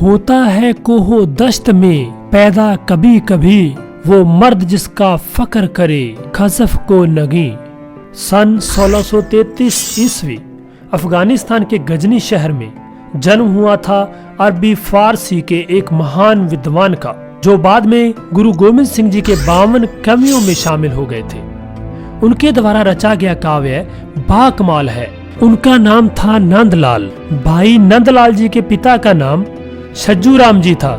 होता है कोहो दश्त में पैदा कभी कभी, वो मर्द जिसका फक्र करे खजफ को नगी। सन 1633 ईस्वी अफगानिस्तान के गजनी शहर में जन्म हुआ था अरबी फारसी के एक महान विद्वान का, जो बाद में गुरु गोविंद सिंह जी के 52 कवियों में शामिल हो गए थे। उनके द्वारा रचा गया काव्य बाकमाल है। उनका नाम था नंदलाल। भाई नंदलाल जी के पिता का नाम छज्जू राम जी था।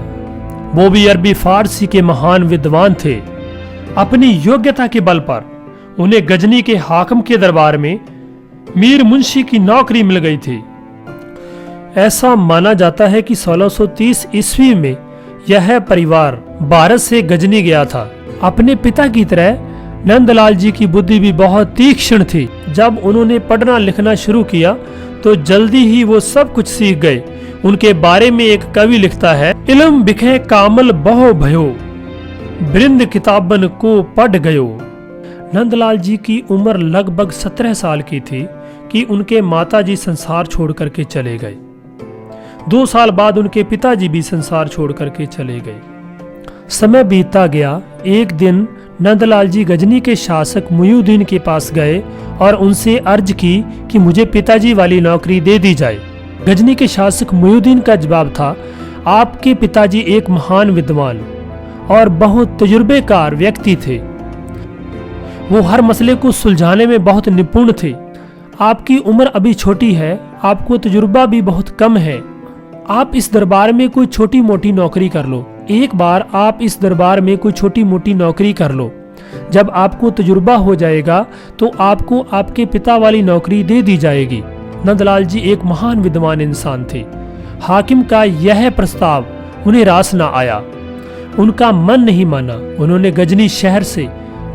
वो भी अरबी फारसी के महान विद्वान थे। अपनी योग्यता के बल पर उन्हें गजनी के हाकिम के दरबार में मीर मुंशी की नौकरी मिल गई थी। ऐसा माना जाता है कि 1630 ईस्वी में यह परिवार भारत से गजनी गया था। अपने पिता की तरह नंदलाल जी की बुद्धि भी बहुत तीक्ष्ण थी। जब उन्होंने पढ़ना लिखना शुरू किया तो जल्दी ही वो सब कुछ सीख गए। उनके बारे में एक कवि लिखता है, इल्म बिखे कामल बहु भयो, बृंद किताबन को पढ़ गयो। नंदलाल जी की उम्र लगभग 17 साल की थी कि उनके माताजी संसार छोड़ करके चले गए। 2 साल बाद उनके पिताजी भी संसार छोड़ करके चले गए। समय बीतता गया। एक दिन नंदलाल जी गजनी के शासक मुयुद्दीन के पास गए और उनसे अर्ज की कि मुझे पिताजी वाली नौकरी दे दी जाए। गजनी के शासक मुयुद्दीन का जवाब था, आपके पिताजी एक महान विद्वान और बहुत तजुर्बेकार व्यक्ति थे। वो हर मसले को सुलझाने में बहुत निपुण थे। आपकी उम्र अभी छोटी है, आपको तजुर्बा भी बहुत कम है। आप इस दरबार में कोई छोटी मोटी नौकरी कर लो। एक बार आप इस दरबार में कोई छोटी मोटी नौकरी कर लो। जब आपको तजुर्बा हो जाएगा तो आपको आपके पिता वाली नौकरी दे दी जाएगी। नंदलाल जी एक महान विद्वान इंसान थे। हाकिम का यह प्रस्ताव उन्हें रास न आया। उनका मन नहीं माना। उन्होंने गजनी शहर से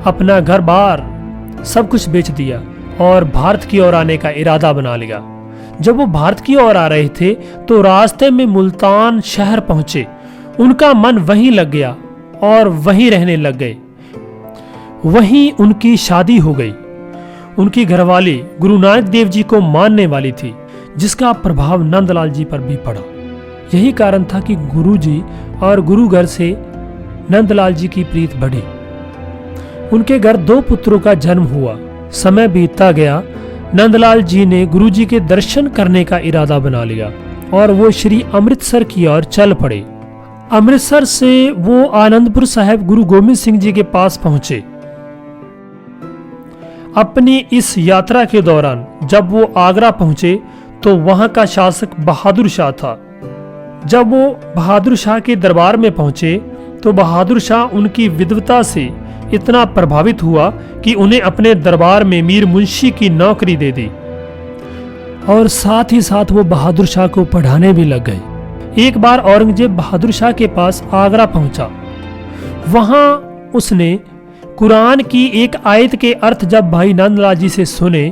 अपना घर बार सब कुछ बेच दिया और भारत की ओर आने का इरादा बना लिया। जब वो भारत की ओर आ रहे थे तो रास्ते में मुल्तान शहर पहुंचे। उनका मन वहीं लग गया और वहीं रहने लग गए। वहीं उनकी शादी हो गई। उनकी घरवाली गुरु नानक देव जी को मानने वाली थी, जिसका प्रभाव नंदलाल जी पर भी पड़ा। यही कारण था कि गुरु जी और गुरु घर से नंदलाल जी की प्रीत बढ़ी। उनके घर 2 पुत्रों का जन्म हुआ। समय बीतता गया। नंदलाल जी ने गुरु जी के दर्शन करने का इरादा बना लिया और वो श्री अमृतसर की ओर चल पड़े। अमृतसर से वो आनंदपुर साहिब गुरु गोविंद सिंह जी के पास पहुंचे। अपनी इस यात्रा के दौरान जब वो आगरा पहुंचे तो वहां का शासक बहादुर शाह था। जब वो बहादुर शाह के दरबार में पहुंचे तो बहादुर शाह उनकी विद्वता से इतना प्रभावित हुआ कि उन्हें अपने दरबार में मीर मुंशी की नौकरी दे दी और साथ ही साथ वो बहादुर शाह को पढ़ाने भी लग गए। एक बार औरंगजेब बहादुर शाह के पास आगरा पहुंचा। वहां उसने कुरान की एक आयत के अर्थ जब भाई नंदलाल जी से सुने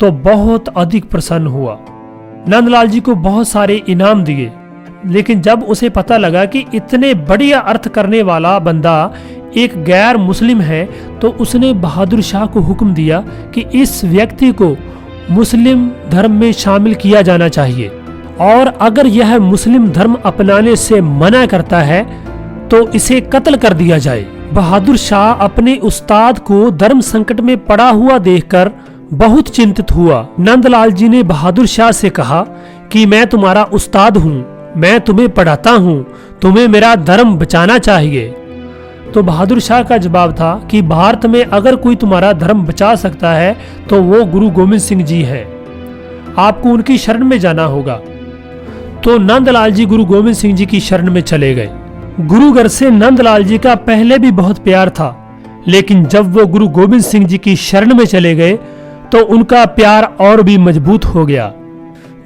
तो बहुत अधिक प्रसन्न हुआ। नंदलाल जी को बहुत सारे इनाम दिए, लेकिन जब उसे पता लगा कि इतने बढ़िया अर्थ करने वाला बंदा एक गैर मुस्लिम है तो उसने बहादुर शाह को हुक्म दिया कि इस व्यक्ति को मुस्लिम धर्म में शामिल किया जाना चाहिए और अगर यह मुस्लिम धर्म अपनाने से मना करता है तो इसे कत्ल कर दिया जाए। बहादुर शाह अपने उस्ताद को धर्म संकट में पड़ा हुआ देखकर बहुत चिंतित हुआ। नंदलाल जी ने बहादुर शाह से कहा कि मैं तुम्हारा उस्ताद हूँ, मैं तुम्हें पढ़ाता हूँ, तुम्हें मेरा धर्म बचाना चाहिए। तो बहादुर शाह का जवाब था कि भारत में अगर कोई तुम्हारा धर्म बचा सकता है तो वो गुरु गोविंद सिंह जी हैं। आपको उनकी शरण में जाना होगा। तो नंदलाल जी गुरु गोविंद सिंह जी की शरण में चले गए। गुरु घर से नंदलाल जी का पहले भी बहुत प्यार था, लेकिन जब वो गुरु गोविंद सिंह जी की शरण में चले गए तो उनका प्यार और भी मजबूत हो गया।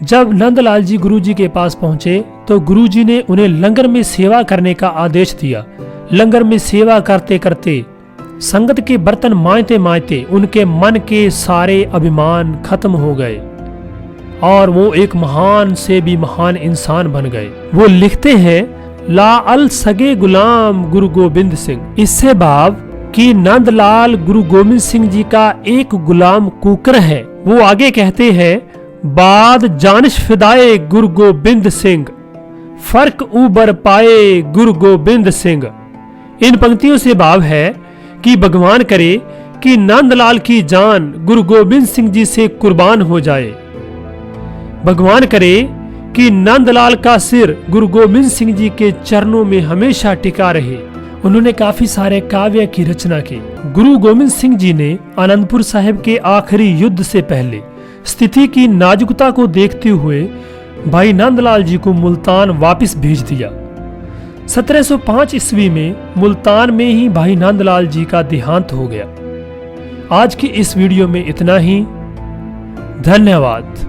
जब नंदलाल जी गुरु जी के पास पहुंचे तो गुरु जी ने उन्हें लंगर में सेवा करने का आदेश दिया। लंगर में सेवा करते करते संगत के बर्तन मांजते मांजते उनके मन के सारे अभिमान खत्म हो गए और वो एक महान से भी महान इंसान बन गए। वो लिखते हैं, ला अल सगे गुलाम गुरु गोविंद सिंह। इससे भाव कि नंदलाल गुरु गोविंद सिंह जी का एक गुलाम कुकर है। वो आगे कहते हैं, बाद जानिश फिदाए गुरु गोविंद सिंह, फर्क उबर पाए गुरु गोबिंद सिंह। इन पंक्तियों से भाव है कि भगवान करे कि नंदलाल की जान गुरु गोबिंद सिंह जी से कुर्बान हो जाए। भगवान करे कि नंदलाल का सिर गुरु गोबिंद सिंह जी के चरणों में हमेशा टिका रहे। उन्होंने काफी सारे काव्य की रचना की। गुरु गोबिंद सिंह जी ने आनंदपुर साहिब के आखिरी युद्ध से पहले स्थिति की नाजुकता को देखते हुए भाई नंदलाल जी को मुल्तान वापस भेज दिया। 1705 ईस्वी में मुल्तान में ही भाई नंदलाल जी का देहांत हो गया। आज की इस वीडियो में इतना ही। धन्यवाद।